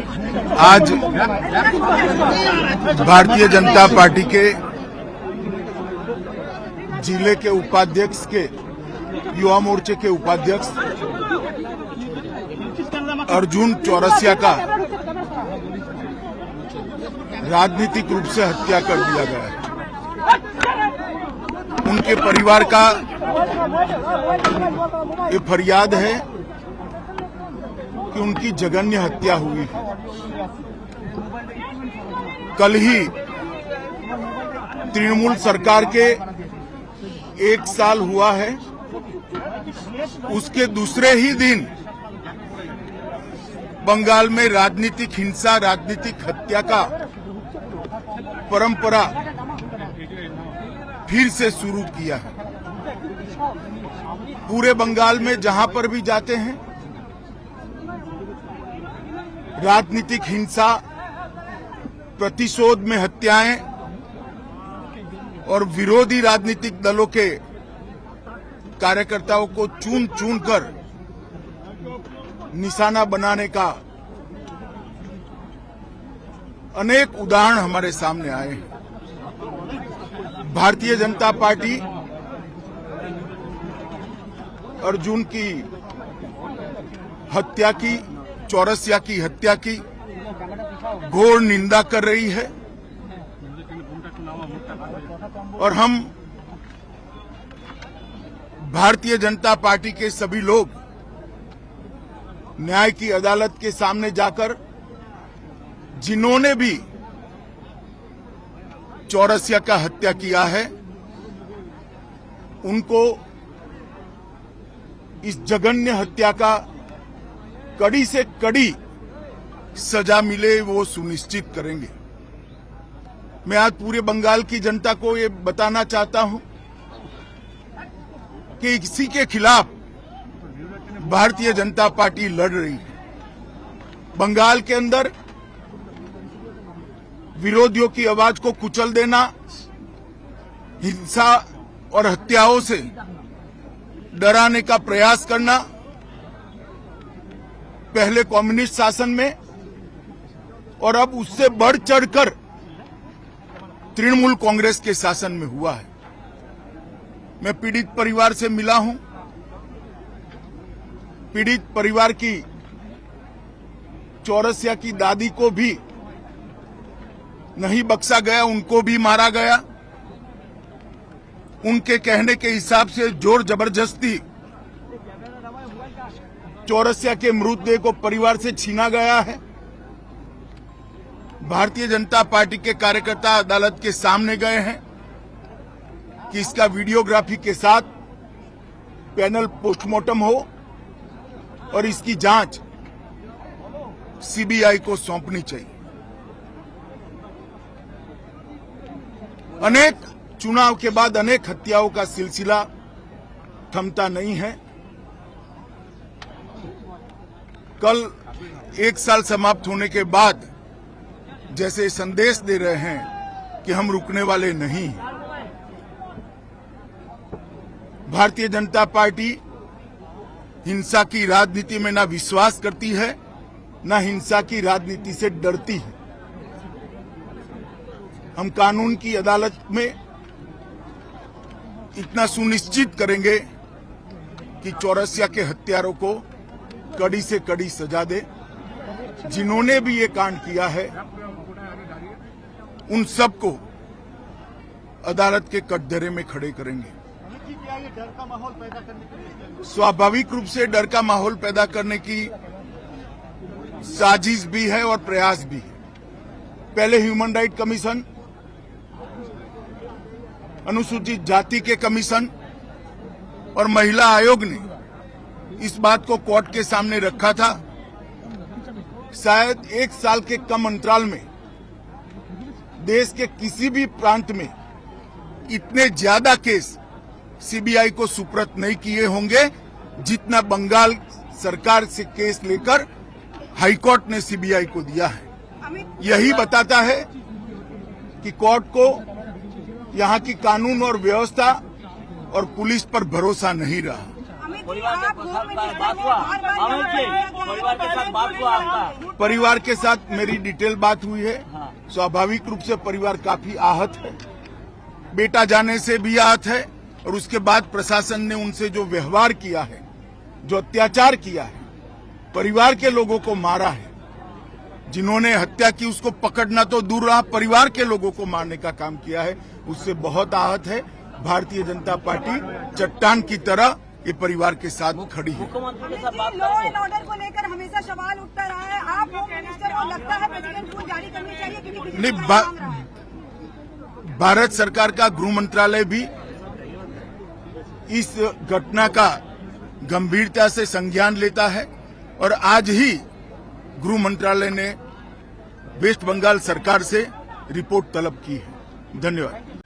आज भारतीय जनता पार्टी के जिले के उपाध्यक्ष के युवा मोर्चे के उपाध्यक्ष अर्जुन चौरसिया का राजनीतिक रूप से हत्या कर दिया गया है। उनके परिवार का ये फरियाद है कि उनकी जघन्य हत्या हुई है। कल ही तृणमूल सरकार के 1 साल हुआ है, उसके दूसरे ही दिन बंगाल में राजनीतिक हिंसा, राजनीतिक हत्या का परंपरा फिर से शुरू किया है। पूरे बंगाल में जहां पर भी जाते हैं राजनीतिक हिंसा, प्रतिशोध में हत्याएं और विरोधी राजनीतिक दलों के कार्यकर्ताओं को चुन चुन कर निशाना बनाने का अनेक उदाहरण हमारे सामने आए हैं। भारतीय जनता पार्टी अर्जुन की हत्या की, चौरसिया की हत्या की घोर निंदा कर रही है और हम भारतीय जनता पार्टी के सभी लोग न्याय की अदालत के सामने जाकर जिन्होंने भी चौरसिया का हत्या किया है उनको इस जघन्य हत्या का कड़ी से कड़ी सजा मिले वो सुनिश्चित करेंगे। मैं आज पूरे बंगाल की जनता को ये बताना चाहता हूं कि इसी के खिलाफ भारतीय जनता पार्टी लड़ रही है। बंगाल के अंदर विरोधियों की आवाज को कुचल देना, हिंसा और हत्याओं से डराने का प्रयास करना पहले कम्युनिस्ट शासन में और अब उससे बढ़ चढ़कर तृणमूल कांग्रेस के शासन में हुआ है। मैं पीड़ित परिवार से मिला हूं। पीड़ित परिवार की चौरसिया की दादी को भी नहीं बख्शा गया, उनको भी मारा गया। उनके कहने के हिसाब से जोर जबरदस्ती चौरसिया के मृतदेह को परिवार से छीना गया है। भारतीय जनता पार्टी के कार्यकर्ता अदालत के सामने गए हैं कि इसका वीडियोग्राफी के साथ पैनल पोस्टमार्टम हो और इसकी जांच सीबीआई को सौंपनी चाहिए। अनेक चुनाव के बाद अनेक हत्याओं का सिलसिला थमता नहीं है। कल 1 साल समाप्त होने के बाद जैसे संदेश दे रहे हैं कि हम रुकने वाले नहीं हैं। भारतीय जनता पार्टी हिंसा की राजनीति में ना विश्वास करती है, ना हिंसा की राजनीति से डरती है। हम कानून की अदालत में इतना सुनिश्चित करेंगे कि चौरसिया के हत्यारों को कड़ी से कड़ी सजा दे। जिन्होंने भी ये कांड किया है उन सबको अदालत के कटघरे में खड़े करेंगे। स्वाभाविक रूप से डर का माहौल पैदा करने की साजिश भी है और प्रयास भी है। पहले ह्यूमन राइट कमीशन, अनुसूचित जाति के कमीशन और महिला आयोग ने इस बात को कोर्ट के सामने रखा था। शायद 1 साल के कम अंतराल में देश के किसी भी प्रांत में इतने ज्यादा केस सीबीआई को सुपुर्द नहीं किए होंगे जितना बंगाल सरकार से केस लेकर हाईकोर्ट ने सीबीआई को दिया है। यही बताता है कि कोर्ट को यहाँ की कानून और व्यवस्था और पुलिस पर भरोसा नहीं रहा। परिवार के साथ बात हुआ? अमित जी, परिवार के साथ बात हुआ आपका? परिवार के साथ मेरी डिटेल बात हुई है। हाँ। स्वाभाविक रूप से परिवार काफी आहत है, बेटा जाने से भी आहत है, और उसके बाद प्रशासन ने उनसे जो व्यवहार किया है, जो अत्याचार किया है, परिवार के लोगों को मारा है, जिन्होंने हत्या की उसको पकड़ना तो दूर रहा, परिवार के लोगों को मारने का काम किया है, उससे बहुत आहत है। भारतीय जनता पार्टी चट्टान की तरह ये परिवार के साथ खड़ी है। मुख्यमंत्री के साथ बात लॉ करेंगे? एंड ऑर्डर को लेकर हमेशा सवाल उठता रहा है। आप होम मिनिस्टर और लगता है प्रेसिडेंट को जारी करनी चाहिए क्योंकि नहीं, मांग रहा है। भारत सरकार का गृह मंत्रालय भी इस घटना का गंभीरता से संज्ञान लेता है, और आज ही गृह मंत्रालय ने वेस्ट बंगाल सरकार से रिपोर्ट तलब की है। धन्यवाद।